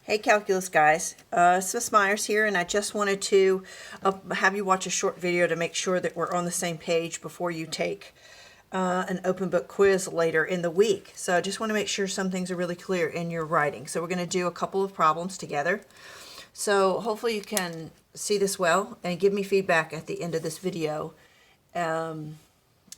Hey calculus guys, Ms. Myers here, and I just wanted to have you watch a short video to make sure that we're on the same page before you take an open book quiz later in the week. So I just want to make sure some things are really clear in your writing. So we're going to do a couple of problems together. So hopefully you can see this well and give me feedback at the end of this video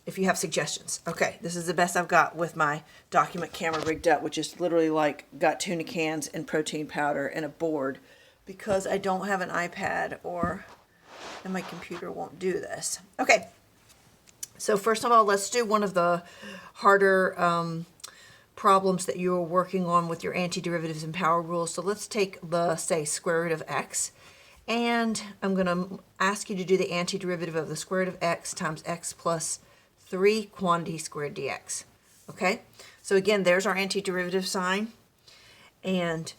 if you have suggestions. Okay, this is the best I've got with my document camera rigged up, which is literally like got tuna cans and protein powder and a board because I don't have an iPad and my computer won't do this. Okay, so first of all, let's do one of the harder problems that you're working on with your antiderivatives and power rules. So let's take the, say, square root of x. And I'm going to ask you to do the antiderivative of the square root of x times x plus 3 quantity squared dx. Okay, so again, there's our antiderivative sign, and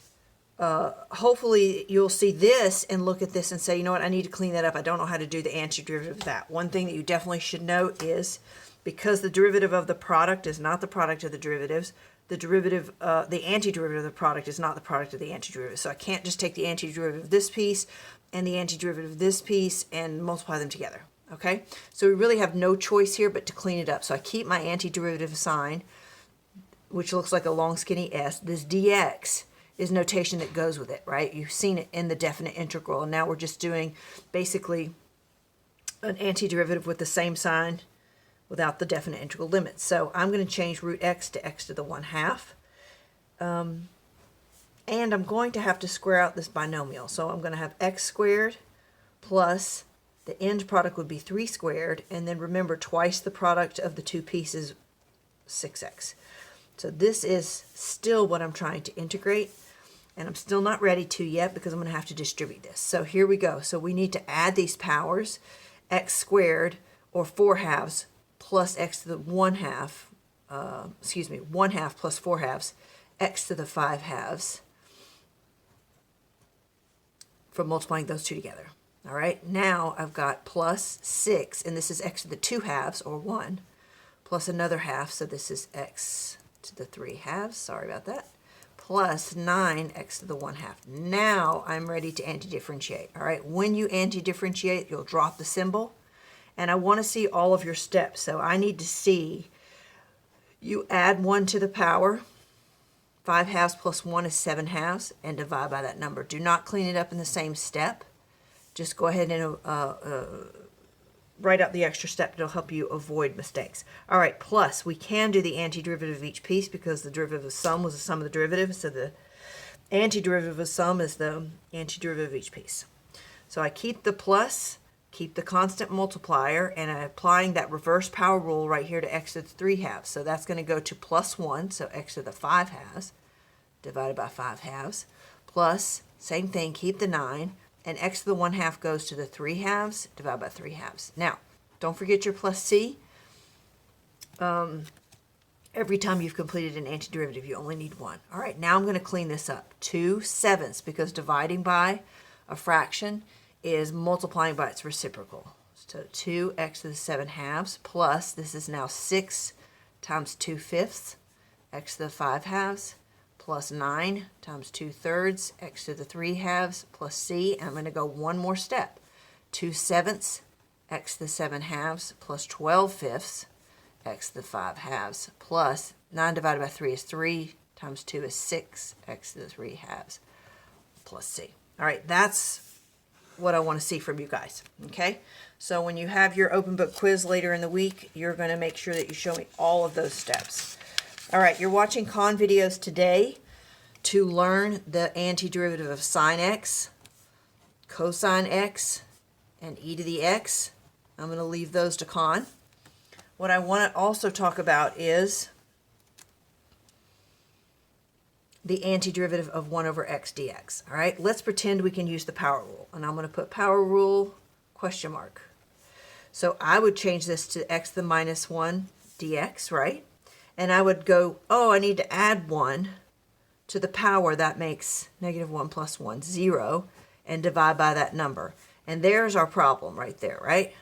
hopefully you'll see this and look at this and say, you know what, I need to clean that up. I don't know how to do the antiderivative of that. One thing that you definitely should note is because the derivative of the product is not the product of the derivatives, the antiderivative of the product is not the product of the antiderivative. So I can't just take the antiderivative of this piece and the antiderivative of this piece and multiply them together. Okay, so we really have no choice here but to clean it up. So I keep my antiderivative sign, which looks like a long skinny s. This dx is notation that goes with it, right? You've seen it in the definite integral, and now we're just doing basically an antiderivative with the same sign without the definite integral limits. So I'm going to change root x to x to the 1/2. And I'm going to have to square out this binomial. So I'm going to have x squared plus the end product would be 3 squared, and then remember twice the product of the two pieces, 6x. So this is still what I'm trying to integrate, and I'm still not ready to yet because I'm going to have to distribute this. So here we go. So we need to add these powers, x squared or 4/2 plus x to the 1/2, 1/2 plus 4/2, x to the 5/2 from multiplying those two together. All right, now I've got plus 6, and this is x to the 2/2, or 1, plus another half, so this is x to the 3/2, sorry about that, plus 9 x to the 1/2. Now I'm ready to anti-differentiate. All right, when you anti-differentiate, you'll drop the symbol, and I want to see all of your steps, so I need to see you add 1 to the power, 5/2 plus 1 is 7/2, and divide by that number. Do not clean it up in the same step. Just go ahead and write out the extra step. It'll help you avoid mistakes. All right, plus we can do the antiderivative of each piece because the derivative of sum was the sum of the derivatives. So the antiderivative of sum is the antiderivative of each piece. So I keep the plus, keep the constant multiplier, and I'm applying that reverse power rule right here to x to the 3/2. So that's going to go to plus 1, so x to the 5/2 divided by 5/2, plus, same thing, keep the 9, and x to the 1/2 goes to the 3/2 divided by 3/2. Now, don't forget your plus c. Every time you've completed an antiderivative, you only need 1. All right, now I'm going to clean this up. 2/7 because dividing by a fraction is multiplying by its reciprocal. So 2x to the 7/2 plus, this is now 6 times 2/5, x to the 5/2, plus 9 times 2/3, x to the 3/2, plus c, and I'm going to go one more step. 2/7, x to the 7/2, plus 12/5, x to the 5/2, plus 9 divided by 3 is 3, times 2 is 6, x to the 3/2, plus c. All right, that's what I want to see from you guys, okay? So when you have your open book quiz later in the week, you're going to make sure that you show me all of those steps. All right, you're watching Khan videos today to learn the antiderivative of sine x, cosine x, and e to the x. I'm going to leave those to Khan. What I want to also talk about is the antiderivative of 1 over x dx. All right, let's pretend we can use the power rule, and I'm going to put power rule question mark. So I would change this to x to the minus 1 dx, right? And I would go, oh, I need to add 1 to the power. That makes -1 plus 1, 0, and divide by that number. And there's our problem right there, right?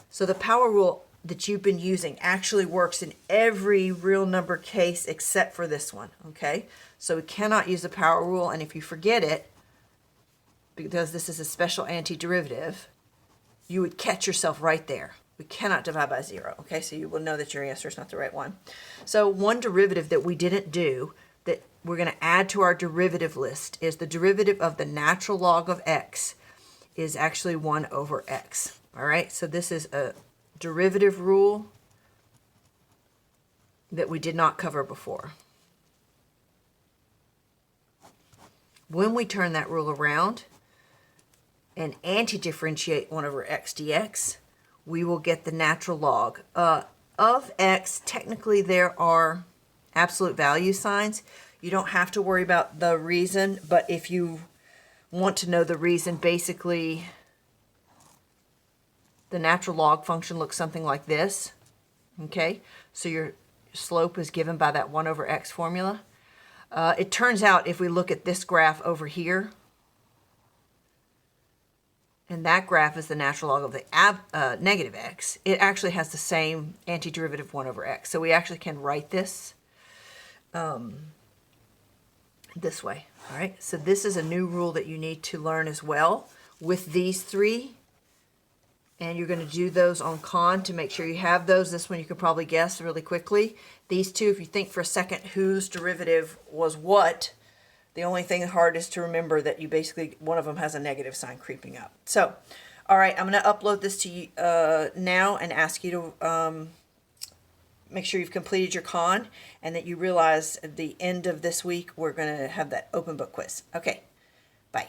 So the power rule that you've been using actually works in every real number case except for this one, okay? So we cannot use the power rule, and if you forget it, because this is a special antiderivative, you would catch yourself right there. We cannot divide by 0, okay? So you will know that your answer is not the right one. So one derivative that we didn't do that we're going to add to our derivative list is the derivative of the natural log of x is actually 1 over x, all right? So this is a derivative rule that we did not cover before. When we turn that rule around and anti-differentiate 1 over x dx, we will get the natural log of x. Technically, there are absolute value signs. You don't have to worry about the reason, but if you want to know the reason, basically, the natural log function looks something like this, okay? So your slope is given by that 1 over x formula. It turns out if we look at this graph over here, and that graph is the natural log of the negative x, it actually has the same antiderivative 1 over x. So we actually can write this this way, all right? So this is a new rule that you need to learn as well with these three. And you're going to do those on con to make sure you have those. This one you could probably guess really quickly. These two, if you think for a second whose derivative was what, the only thing hard is to remember that you basically, one of them has a negative sign creeping up. So, all right, I'm going to upload this to you now and ask you to make sure you've completed your con and that you realize at the end of this week we're going to have that open book quiz. Okay, bye.